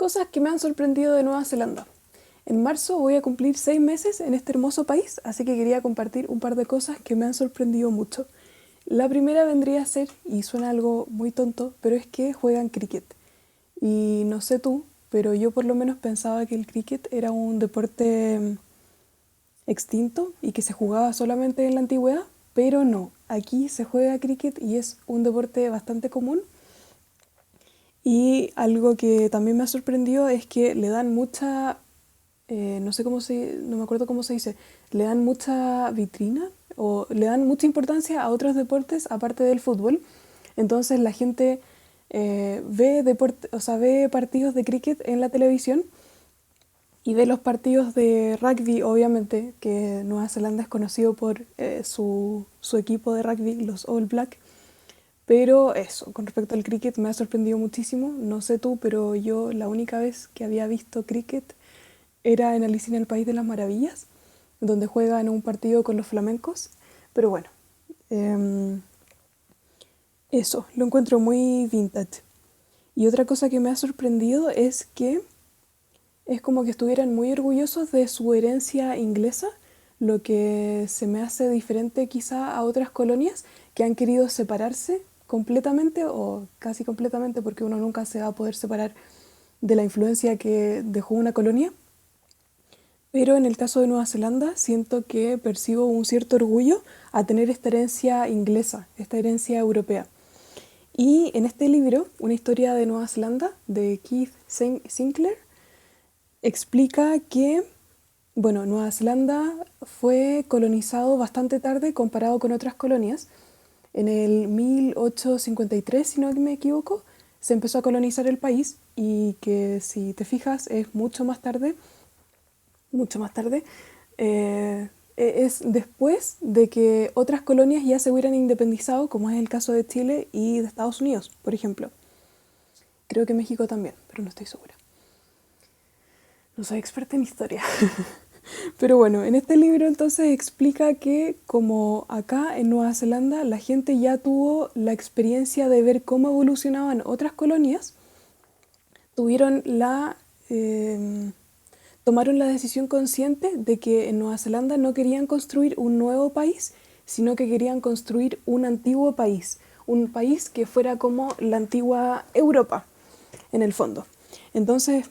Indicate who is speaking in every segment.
Speaker 1: Cosas que me han sorprendido de Nueva Zelanda. En marzo voy a cumplir 6 meses en este hermoso país, así que quería compartir un par de cosas que me han sorprendido mucho. La primera vendría a ser, y suena algo muy tonto, pero es que juegan cricket. Y no sé tú, pero yo por lo menos pensaba que el cricket era un deporte extinto y que se jugaba solamente en la antigüedad, pero no. Aquí se juega cricket y es un deporte bastante común. Y algo que también me ha sorprendido es que le dan mucha, no sé no me acuerdo cómo se dice, le dan mucha vitrina o le dan mucha importancia a otros deportes aparte del fútbol. Entonces la gente o sea, ve partidos de cricket en la televisión y ve los partidos de rugby, obviamente, que Nueva Zelanda es conocido por su equipo de rugby, los All Black. Pero eso, con respecto al cricket me ha sorprendido muchísimo. No sé tú, pero yo la única vez que había visto cricket era en Alicia en el País de las Maravillas, donde juega en un partido con los flamencos. Pero bueno, em, eso, lo encuentro muy vintage. Y otra cosa que me ha sorprendido es que es como que estuvieran muy orgullosos de su herencia inglesa, lo que se me hace diferente quizá a otras colonias que han querido separarse completamente o casi completamente, porque uno nunca se va a poder separar de la influencia que dejó una colonia. Pero en el caso de Nueva Zelanda siento que percibo un cierto orgullo a tener esta herencia inglesa, esta herencia europea. Y en este libro, Una historia de Nueva Zelanda, de Keith Sinclair, explica que, bueno, Nueva Zelanda fue colonizado bastante tarde comparado con otras colonias. En el 1853, si no me equivoco, se empezó a colonizar el país y que si te fijas es mucho más tarde, es después de que otras colonias ya se hubieran independizado, como es el caso de Chile y de Estados Unidos, por ejemplo. Creo que México también, pero no estoy segura. No soy experta en historia. Pero bueno, en este libro entonces explica que como acá en Nueva Zelanda la gente ya tuvo la experiencia de ver cómo evolucionaban otras colonias, tuvieron tomaron la decisión consciente de que en Nueva Zelanda no querían construir un nuevo país, sino que querían construir un antiguo país, un país que fuera como la antigua Europa, en el fondo. Entonces,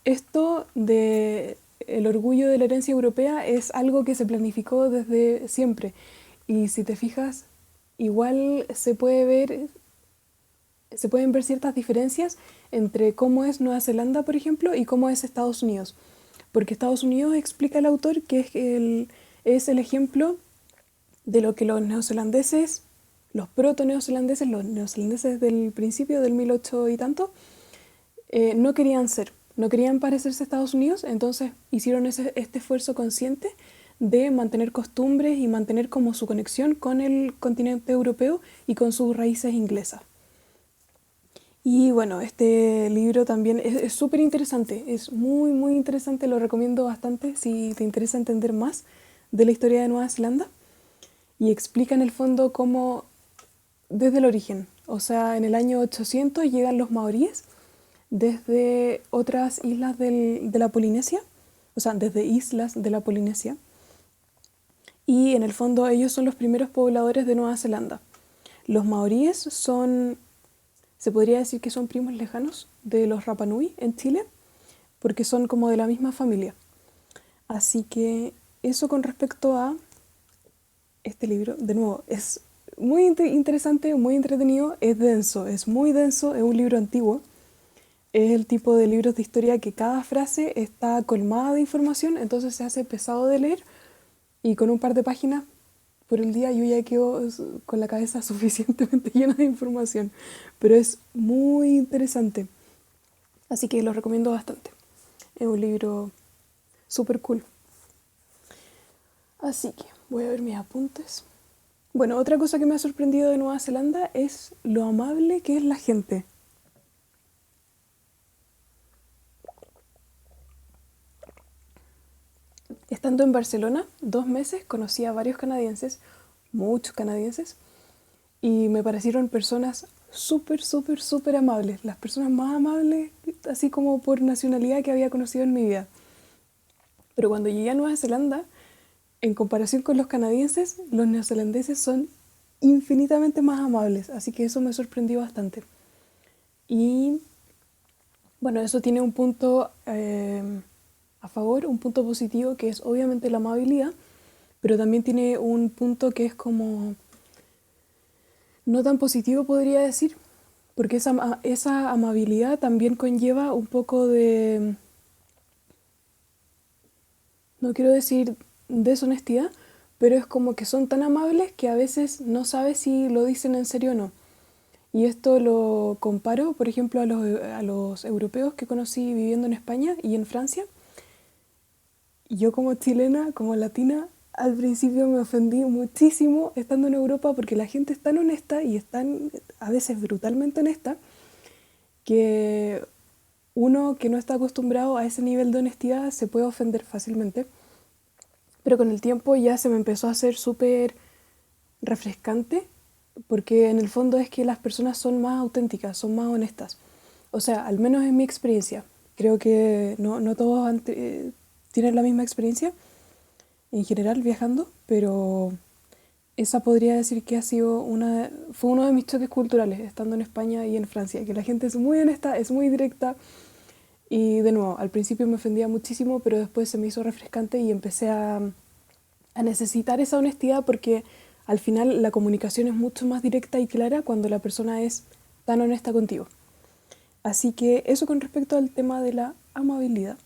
Speaker 1: esto de el orgullo de la herencia europea es algo que se planificó desde siempre. Y si te fijas, igual se pueden ver ciertas diferencias entre cómo es Nueva Zelanda, por ejemplo, y cómo es Estados Unidos. Porque Estados Unidos, explica el autor, que es el ejemplo de lo que los neozelandeses, los proto-neozelandeses, los neozelandeses del principio del 1800 y tanto, no querían ser, no querían parecerse a Estados Unidos, entonces hicieron este esfuerzo consciente de mantener costumbres y mantener como su conexión con el continente europeo y con sus raíces inglesas. Y bueno, este libro también es súper interesante, es muy, muy interesante, lo recomiendo bastante si te interesa entender más de la historia de Nueva Zelanda. Y explica en el fondo cómo, desde el origen, o sea, en el año 800 llegan los maoríes desde otras islas de la Polinesia, o sea, desde islas de la Polinesia. Y en el fondo ellos son los primeros pobladores de Nueva Zelanda. Los maoríes se podría decir que son primos lejanos de los Rapa Nui en Chile, porque son como de la misma familia. Así que eso con respecto a este libro, de nuevo, es muy interesante, muy entretenido, es denso, es muy denso, es un libro antiguo. Es el tipo de libros de historia que cada frase está colmada de información, entonces se hace pesado de leer y con un par de páginas por el día yo ya quedo con la cabeza suficientemente llena de información. Pero es muy interesante, así que lo recomiendo bastante. Es un libro súper cool. Así que voy a ver mis apuntes. Bueno, otra cosa que me ha sorprendido de Nueva Zelanda es lo amable que es la gente. Estando en Barcelona 2 meses conocí a varios canadienses, muchos canadienses, y me parecieron personas súper, súper, súper amables, las personas más amables most, así como por nacionalidad que había conocido en mi vida. Pero cuando llegué a Nueva Zelanda, en comparación con los canadienses, los neozelandeses son infinitamente más amables, así que eso me sorprendió bastante. Y bueno, eso tiene un punto a favor, un punto positivo, que es obviamente la amabilidad, pero también tiene un punto que es como no tan positivo, podría decir, porque esa amabilidad también conlleva un poco de, no quiero decir deshonestidad, pero es como que son tan amables que a veces no sabes si lo dicen en serio o no. Y esto lo comparo, por ejemplo, a los europeos que conocí viviendo en España y en Francia. Yo como chilena, como latina, al principio me ofendí muchísimo estando en Europa porque la gente es tan honesta y es tan, a veces brutalmente honesta, que uno que no está acostumbrado a ese nivel de honestidad se puede ofender fácilmente. Pero con el tiempo ya se me empezó a hacer súper refrescante porque en el fondo es que las personas son más auténticas, son más honestas. O sea, al menos en mi experiencia. Creo que no todos tienen la misma experiencia en general viajando, pero esa podría decir que fue uno de mis choques culturales estando en España y en Francia, que la gente es muy honesta, es muy directa y de nuevo, al principio me ofendía muchísimo, pero después se me hizo refrescante y empecé a necesitar esa honestidad porque al final la comunicación es mucho más directa y clara cuando la persona es tan honesta contigo. Así que eso con respecto al tema de la amabilidad.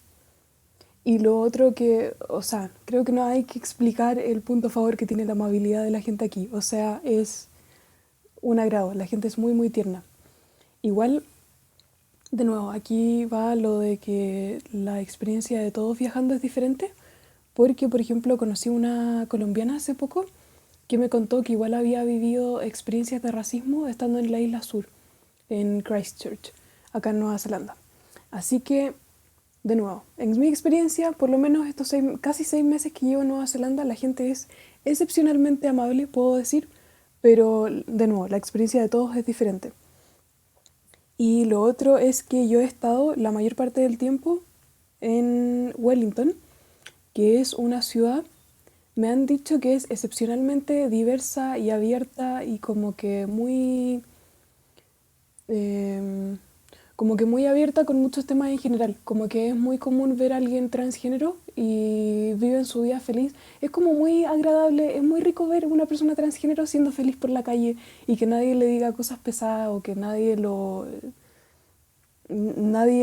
Speaker 1: Y lo otro que, o sea, creo que no hay que explicar el punto a favor que tiene la amabilidad de la gente aquí. O sea, es un agrado, la gente es muy, muy tierna. Igual, de nuevo, aquí va lo de que la experiencia de todos viajando es diferente, porque, por ejemplo, conocí una colombiana hace poco que me contó que igual había vivido experiencias de racismo estando en la isla sur, en Christchurch, acá en Nueva Zelanda. Así que, de nuevo, en mi experiencia, por lo menos estos casi 6 meses que llevo en Nueva Zelanda, la gente es excepcionalmente amable, puedo decir, pero de nuevo, la experiencia de todos es diferente. Y lo otro es que yo he estado la mayor parte del tiempo en Wellington, que es una ciudad, me han dicho que es excepcionalmente diversa y abierta y eh, como que muy abierta con muchos temas en general, como que es muy común ver a alguien transgénero y vive en su vida feliz. Es como muy agradable, es muy rico ver una persona transgénero siendo feliz por la calle y que nadie le diga cosas pesadas o que nadie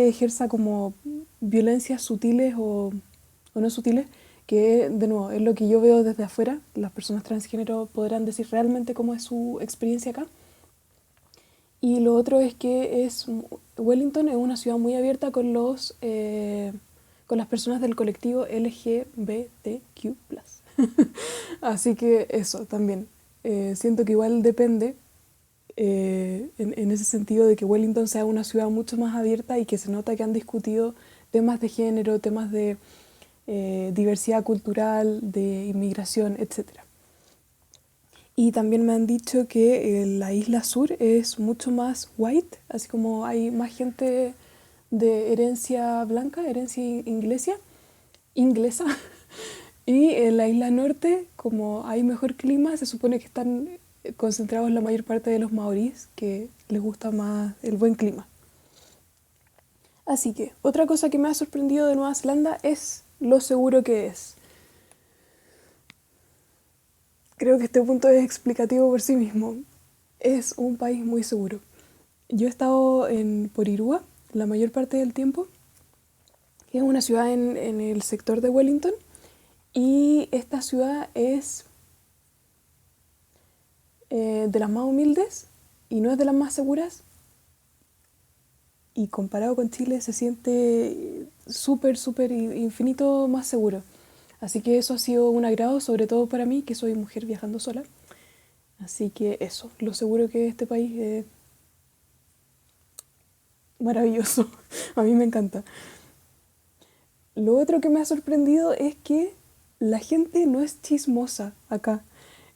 Speaker 1: ejerza como violencias sutiles o no sutiles, que de nuevo es lo que yo veo desde afuera. Las personas transgénero podrán decir realmente cómo es su experiencia acá. Y lo otro es que Wellington es una ciudad muy abierta con las personas del colectivo LGBTQ+. Así que eso también. Siento que igual depende en ese sentido de que Wellington sea una ciudad mucho más abierta y que se nota que han discutido temas de género, temas de diversidad cultural, de inmigración, etcétera. Y también me han dicho que la isla sur es mucho más white, así como hay más gente de herencia blanca, herencia inglesa. Y en la isla norte, como hay mejor clima, se supone que están concentrados la mayor parte de los maorís, que les gusta más el buen clima. Así que, otra cosa que me ha sorprendido de Nueva Zelanda es lo seguro que es. Creo que este punto es explicativo por sí mismo. Es un país muy seguro. Yo he estado en Porirua la mayor parte del tiempo, que es una ciudad en el sector de Wellington, y esta ciudad es de las más humildes y no es de las más seguras, y comparado con Chile se siente súper, súper infinito más seguro. Así que eso ha sido un agrado, sobre todo para mí, que soy mujer viajando sola. Así que eso, lo seguro que este país es maravilloso. A mí me encanta. Lo otro que me ha sorprendido es que la gente no es chismosa acá.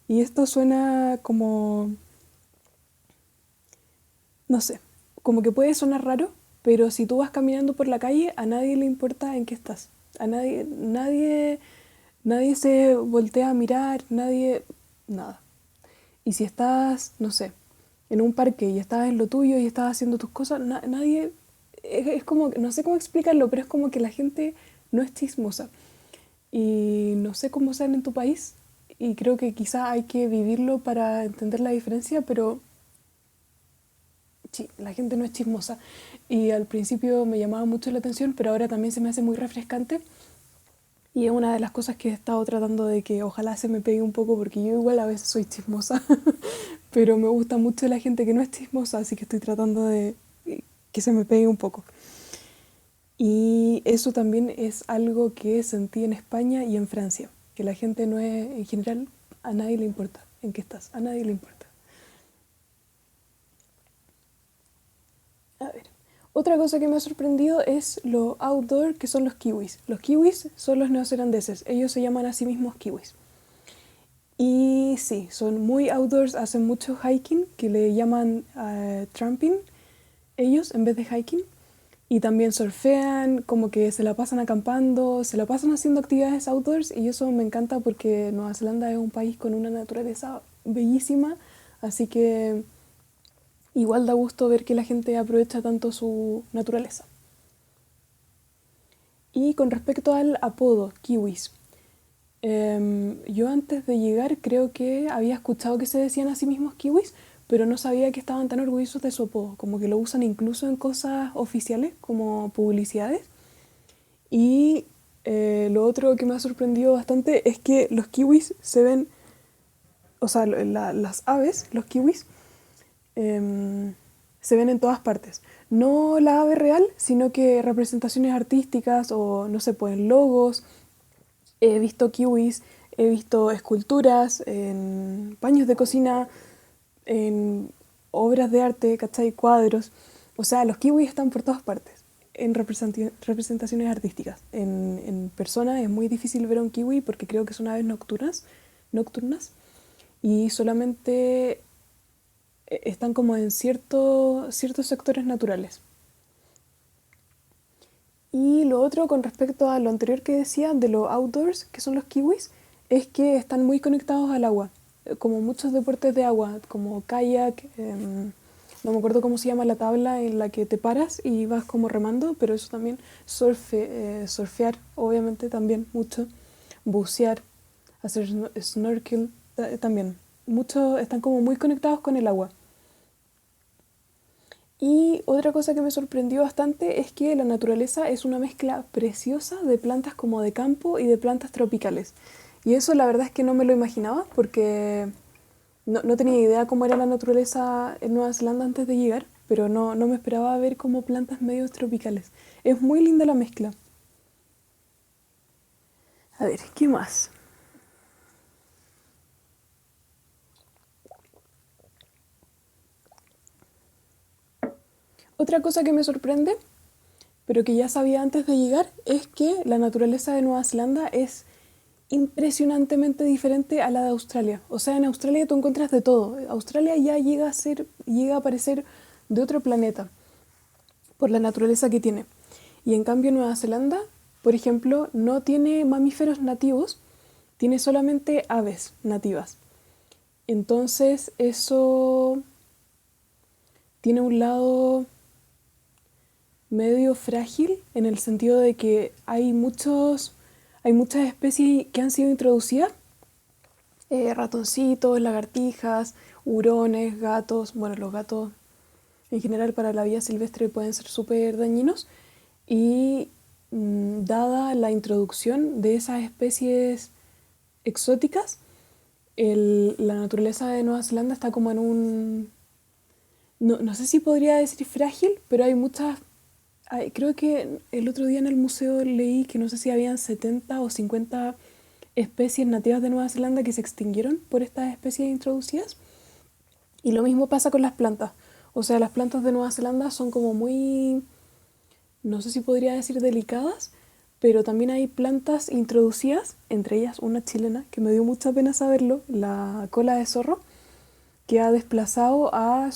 Speaker 1: Y esto suena como, no sé, como que puede sonar raro, pero si tú vas caminando por la calle, a nadie le importa en qué estás. A nadie se voltea a mirar, nadie, nada. Y si estás, no sé, en un parque y estás en lo tuyo y estás haciendo tus cosas, nadie, es como, no sé cómo explicarlo, pero es como que la gente no es chismosa. Y no sé cómo sean en tu país, y creo que quizá hay que vivirlo para entender la diferencia, pero sí, la gente no es chismosa. Y al principio me llamaba mucho la atención, pero ahora también se me hace muy refrescante. Y es una de las cosas que he estado tratando de que ojalá se me pegue un poco, porque yo igual a veces soy chismosa, pero me gusta mucho la gente que no es chismosa, así que estoy tratando de que se me pegue un poco. Y eso también es algo que sentí en España y en Francia, que la gente no es, en general, a nadie le importa en qué estás, a nadie le importa. A ver, otra cosa que me ha sorprendido es lo outdoor que son los kiwis. Los kiwis son los neozelandeses, ellos se llaman a sí mismos kiwis. Y sí, son muy outdoors, hacen mucho hiking, que le llaman tramping, ellos en vez de hiking. Y también surfean, como que se la pasan acampando, se la pasan haciendo actividades outdoors y eso me encanta porque Nueva Zelanda es un país con una naturaleza bellísima, así que igual da gusto ver que la gente aprovecha tanto su naturaleza. Y con respecto al apodo, kiwis, yo antes de llegar creo que había escuchado que se decían a sí mismos kiwis, pero no sabía que estaban tan orgullosos de su apodo, como que lo usan incluso en cosas oficiales como publicidades. Y lo otro que me ha sorprendido bastante es que los kiwis se ven, o sea, las aves, los kiwis, se ven en todas partes. No la ave real, sino que representaciones artísticas o, no sé, pues logos. He visto kiwis, he visto esculturas en paños de cocina, en obras de arte, ¿cachai? Cuadros. O sea, los kiwis están por todas partes en representaciones artísticas. En persona es muy difícil ver a un kiwi porque creo que son aves nocturnas y solamente están como en ciertos sectores naturales. Y lo otro con respecto a lo anterior que decía de los outdoors, que son los kiwis, es que están muy conectados al agua, como muchos deportes de agua, como kayak, no me acuerdo cómo se llama la tabla en la que te paras y vas como remando, pero eso también, surfear, obviamente también mucho, bucear, hacer snorkel también. Muchos están como muy conectados con el agua. Y otra cosa que me sorprendió bastante es que la naturaleza es una mezcla preciosa de plantas como de campo y de plantas tropicales. Y eso la verdad es que no me lo imaginaba porque no tenía idea cómo era la naturaleza en Nueva Zelanda antes de llegar, pero no me esperaba ver como plantas medio tropicales. Es muy linda la mezcla. A ver, ¿qué más? Otra cosa que me sorprende, pero que ya sabía antes de llegar, es que la naturaleza de Nueva Zelanda es impresionantemente diferente a la de Australia. O sea, en Australia tú encuentras de todo. Australia ya llega a parecer de otro planeta por la naturaleza que tiene. Y en cambio Nueva Zelanda, por ejemplo, no tiene mamíferos nativos, tiene solamente aves nativas. Entonces eso tiene un lado medio frágil en el sentido de que hay muchas especies que han sido introducidas, ratoncitos, lagartijas, hurones, gatos. Bueno, los gatos en general para la vida silvestre pueden ser súper dañinos y dada la introducción de esas especies exóticas, la naturaleza de Nueva Zelanda está como en un... No sé si podría decir frágil, pero hay muchas... creo que el otro día en el museo leí que no sé si habían 70 o 50 especies nativas de Nueva Zelanda que se extinguieron por estas especies introducidas. Y lo mismo pasa con las plantas. O sea, las plantas de Nueva Zelanda son como muy, no sé si podría decir delicadas, pero también hay plantas introducidas, entre ellas una chilena, que me dio mucha pena saberlo, la cola de zorro, que ha desplazado a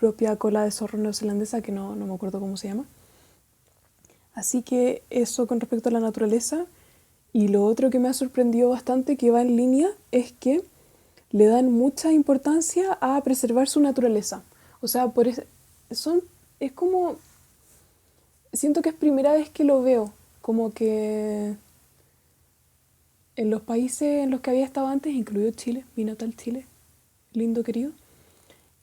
Speaker 1: propia cola de zorro neozelandesa, que no me acuerdo cómo se llama. Así que eso con respecto a la naturaleza. Y lo otro que me ha sorprendido bastante, que va en línea, es que le dan mucha importancia a preservar su naturaleza. O sea, es como, siento que es primera vez que lo veo, como que en los países en los que había estado antes, incluido Chile, mi natal Chile, lindo querido,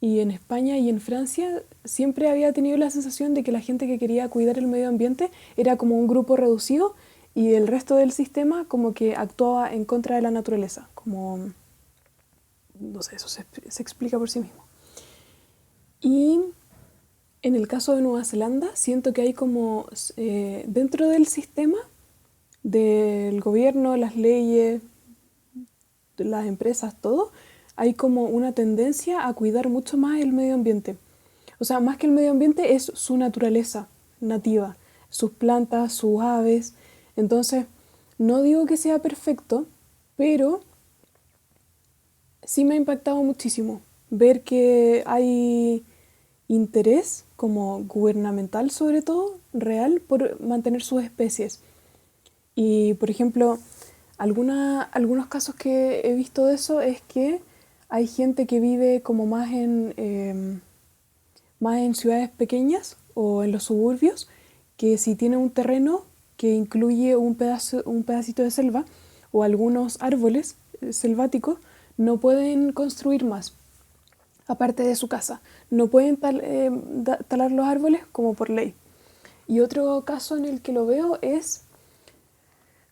Speaker 1: y en España y en Francia, siempre había tenido la sensación de que la gente que quería cuidar el medio ambiente era como un grupo reducido y el resto del sistema como que actuaba en contra de la naturaleza, como, no sé, eso se explica por sí mismo. Y en el caso de Nueva Zelanda, siento que hay como dentro del sistema del gobierno, las leyes, las empresas, todo, hay como una tendencia a cuidar mucho más el medio ambiente. O sea, más que el medio ambiente es su naturaleza nativa, sus plantas, sus aves. Entonces, no digo que sea perfecto, pero sí me ha impactado muchísimo ver que hay interés, como gubernamental sobre todo, real, por mantener sus especies. Y, por ejemplo, algunos casos que he visto de eso es que hay gente que vive como más en ciudades pequeñas o en los suburbios, que si tiene un terreno que incluye un pedacito de selva o algunos árboles selváticos, no pueden construir más, aparte de su casa. No pueden talar los árboles como por ley. Y otro caso en el que lo veo es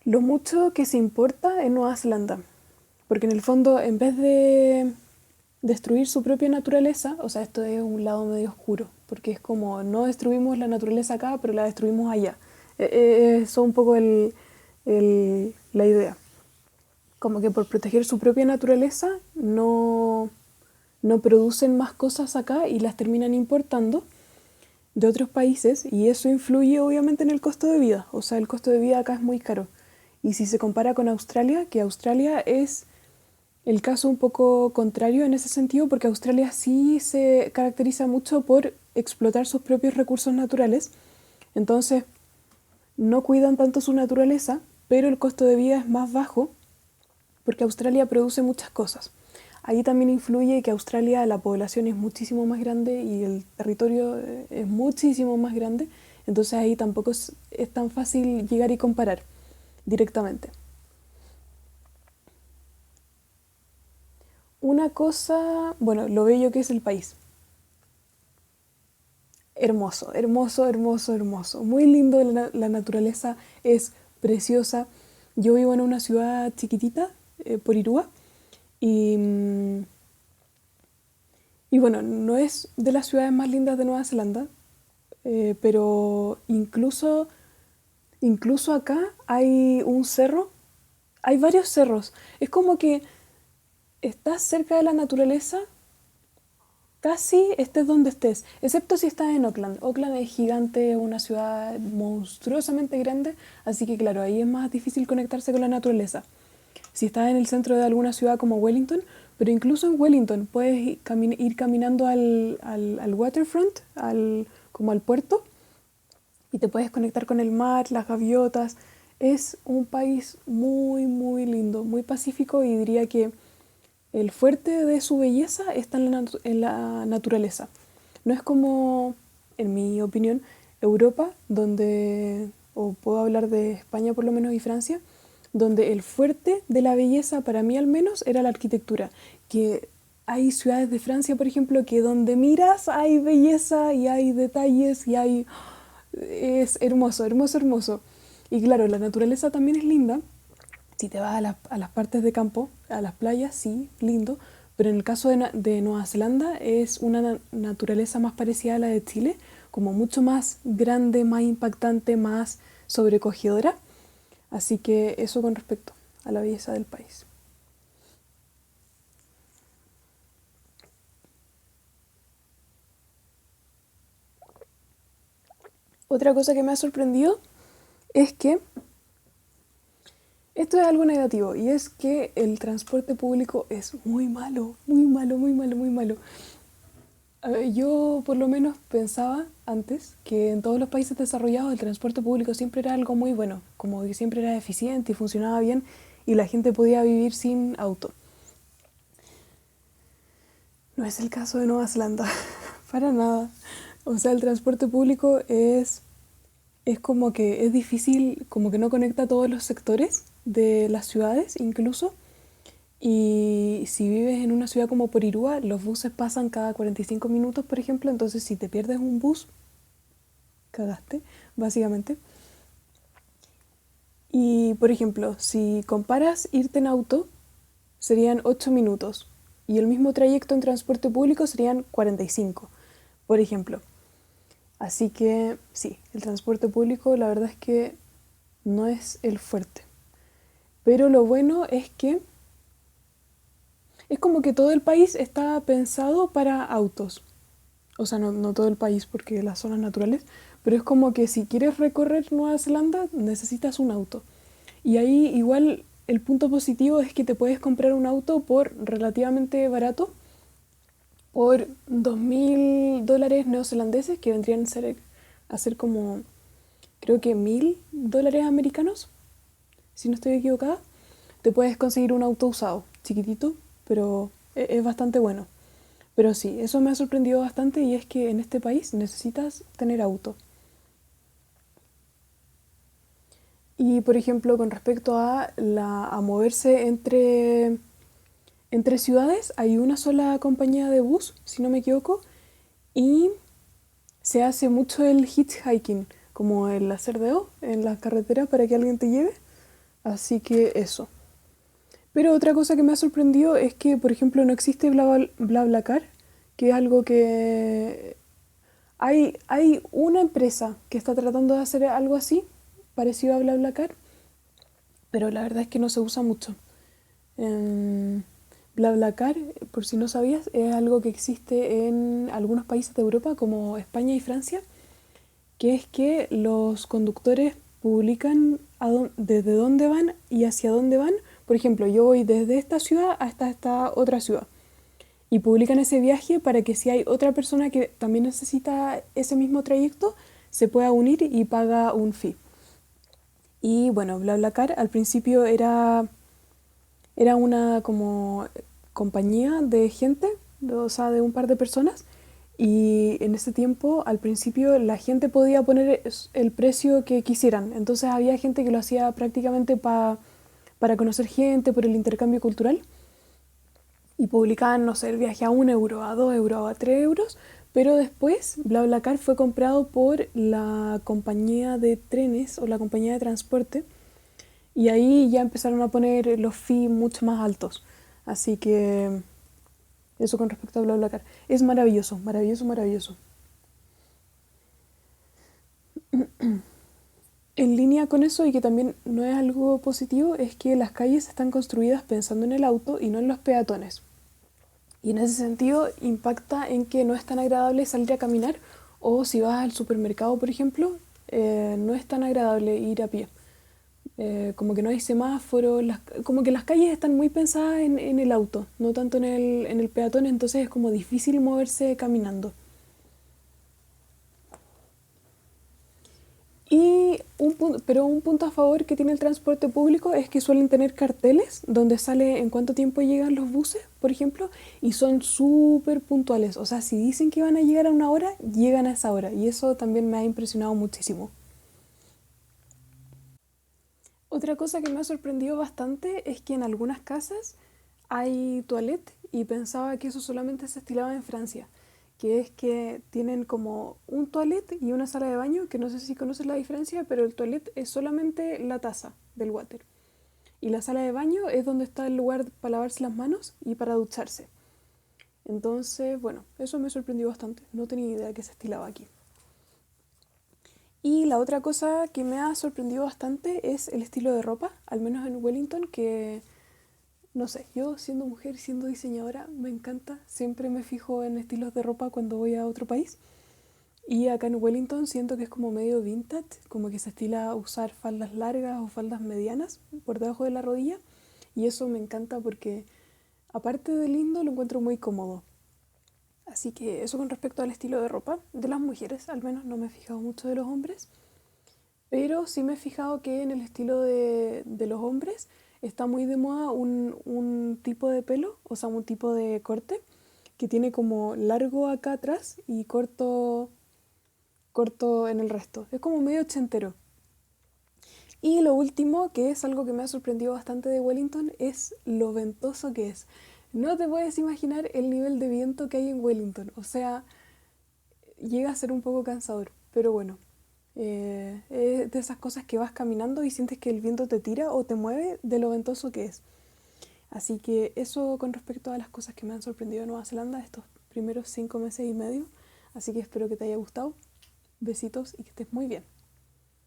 Speaker 1: lo mucho que se importa en Nueva Zelanda. Porque en el fondo, en vez de destruir su propia naturaleza, o sea, esto es un lado medio oscuro, porque es como no destruimos la naturaleza acá, pero la destruimos allá. Eso es un poco la idea. Como que por proteger su propia naturaleza no producen más cosas acá y las terminan importando de otros países y eso influye obviamente en el costo de vida. O sea, el costo de vida acá es muy caro. Y si se compara con Australia, que Australia es el caso un poco contrario en ese sentido, porque Australia sí se caracteriza mucho por explotar sus propios recursos naturales, entonces no cuidan tanto su naturaleza, pero el costo de vida es más bajo porque Australia produce muchas cosas. Ahí también influye que Australia la población es muchísimo más grande y el territorio es muchísimo más grande, entonces ahí tampoco es tan fácil llegar y comparar directamente. Una cosa, bueno, lo bello que es el país. Hermoso, hermoso, hermoso, hermoso. Muy lindo, la naturaleza es preciosa. Yo vivo en una ciudad chiquitita, Porirúa, y, y bueno, no es de las ciudades más lindas de Nueva Zelanda, pero incluso acá hay un cerro, hay varios cerros. Es como que estás cerca de la naturaleza, casi estés donde estés, excepto si estás en Auckland. Auckland es gigante, es una ciudad monstruosamente grande, así que claro, ahí es más difícil conectarse con la naturaleza. Si estás en el centro de alguna ciudad como Wellington, pero incluso en Wellington puedes ir caminando al waterfront, como al puerto, y te puedes conectar con el mar, las gaviotas. Es un país muy, muy lindo, muy pacífico y diría que el fuerte de su belleza está en la naturaleza. No es como, en mi opinión, Europa, donde, o puedo hablar de España por lo menos y Francia, donde el fuerte de la belleza, para mí al menos, era la arquitectura. Que hay ciudades de Francia, por ejemplo, que donde miras hay belleza y hay detalles y hay... Es hermoso, hermoso, hermoso. Y claro, la naturaleza también es linda, si te vas a las partes de campo, a las playas, sí, lindo, pero en el caso de Nueva Zelanda es una naturaleza más parecida a la de Chile, como mucho más grande, más impactante, más sobrecogedora. Así que eso con respecto a la belleza del país. Otra cosa que me ha sorprendido es que esto es algo negativo y es que el transporte público es muy malo, muy malo, muy malo, muy malo. A ver, yo por lo menos pensaba antes que en todos los países desarrollados el transporte público siempre era algo muy bueno, como que siempre era eficiente y funcionaba bien y la gente podía vivir sin auto. No es el caso de Nueva Zelanda, para nada. O sea, el transporte público es como que es difícil, como que no conecta a todos los sectores de las ciudades incluso. Y si vives en una ciudad como Porirúa, los buses pasan cada 45 minutos, por ejemplo, entonces si te pierdes un bus, cagaste, básicamente. Y, por ejemplo, si comparas irte en auto, serían 8 minutos. Y el mismo trayecto en transporte público serían 45, por ejemplo. Así que sí, el transporte público la verdad es que no es el fuerte. Pero lo bueno es que es como que todo el país está pensado para autos. O sea, no todo el país porque las zonas naturales, pero es como que si quieres recorrer Nueva Zelanda necesitas un auto. Y ahí igual el punto positivo es que te puedes comprar un auto por relativamente barato, por $2.000 neozelandeses, que vendrían a ser como, creo que $1.000 americanos, si no estoy equivocada. Te puedes conseguir un auto usado, chiquitito, pero es bastante bueno. Pero sí, eso me ha sorprendido bastante y es que en este país necesitas tener auto. Y por ejemplo, con respecto a moverse entre ciudades, hay una sola compañía de bus, si no me equivoco, y se hace mucho el hitchhiking, como el hacer deo en la carretera para que alguien te lleve. Así que eso. Pero otra cosa que me ha sorprendido es que, por ejemplo, no existe BlaBlaCar, que es algo que hay una empresa que está tratando de hacer algo así, parecido a BlaBlaCar, pero la verdad es que no se usa mucho. Em, BlaBlaCar, por si no sabías, es algo que existe en algunos países de Europa como España y Francia, que es que los conductores publican desde dónde van y hacia dónde van. Por ejemplo, yo voy desde esta ciudad hasta esta otra ciudad y publican ese viaje para que si hay otra persona que también necesita ese mismo trayecto, se pueda unir y paga un fee. Y bueno, BlaBlaCar al principio era una como compañía de gente, o sea, de un par de personas. Y en ese tiempo, al principio, la gente podía poner el precio que quisieran. Entonces había gente que lo hacía prácticamente para conocer gente, por el intercambio cultural. Y publicaban, no sé, el viaje a 1 euro, a 2 euros, a 3 euros. Pero después BlaBlaCar fue comprado por la compañía de trenes o la compañía de transporte y ahí ya empezaron a poner los fees mucho más altos. Así que eso con respecto a BlaBlaCar. Es maravilloso, maravilloso, maravilloso. En línea con eso y que también no es algo positivo es que las calles están construidas pensando en el auto y no en los peatones. Y en ese sentido impacta en que no es tan agradable salir a caminar o si vas al supermercado, por ejemplo, no es tan agradable ir a pie. Como que no hay semáforos, como que las calles están muy pensadas en el auto, no tanto en el peatón, entonces es como difícil moverse caminando. Pero un punto a favor que tiene el transporte público es que suelen tener carteles donde sale en cuánto tiempo llegan los buses, por ejemplo, y son súper puntuales. O sea, si dicen que van a llegar a una hora, llegan a esa hora. Y eso también me ha impresionado muchísimo. Otra cosa que me ha sorprendido bastante es que en algunas casas hay toilette y pensaba que eso solamente se estilaba en Francia, que es que tienen como un toilette y una sala de baño, que no sé si conoces la diferencia, pero el toilette es solamente la taza del water. Y la sala de baño es donde está el lugar para lavarse las manos y para ducharse. Entonces, bueno, eso me sorprendió bastante. No tenía idea que se estilaba aquí. Y la otra cosa que me ha sorprendido bastante es el estilo de ropa, al menos en Wellington, que no sé, yo siendo mujer y siendo diseñadora me encanta, siempre me fijo en estilos de ropa cuando voy a otro país. Y acá en Wellington siento que es como medio vintage, como que se estila usar faldas largas o faldas medianas por debajo de la rodilla. Y eso me encanta porque aparte de lindo lo encuentro muy cómodo. Así que eso con respecto al estilo de ropa de las mujeres, al menos no me he fijado mucho de los hombres, pero sí me he fijado que en el estilo de los hombres está muy de moda un tipo de pelo, o sea, un tipo de corte que tiene como largo acá atrás y corto, corto en el resto. Es como medio ochentero. Y lo último, que es algo que me ha sorprendido bastante de Wellington, es lo ventoso que es. No te puedes imaginar el nivel de viento que hay en Wellington. O sea, llega a ser un poco cansador, pero bueno. Es de esas cosas que vas caminando y sientes que el viento te tira o te mueve de lo ventoso que es. Así que eso con respecto a las cosas que me han sorprendido de Nueva Zelanda estos primeros 5 meses y medio. Así que espero que te haya gustado. Besitos y que estés muy bien.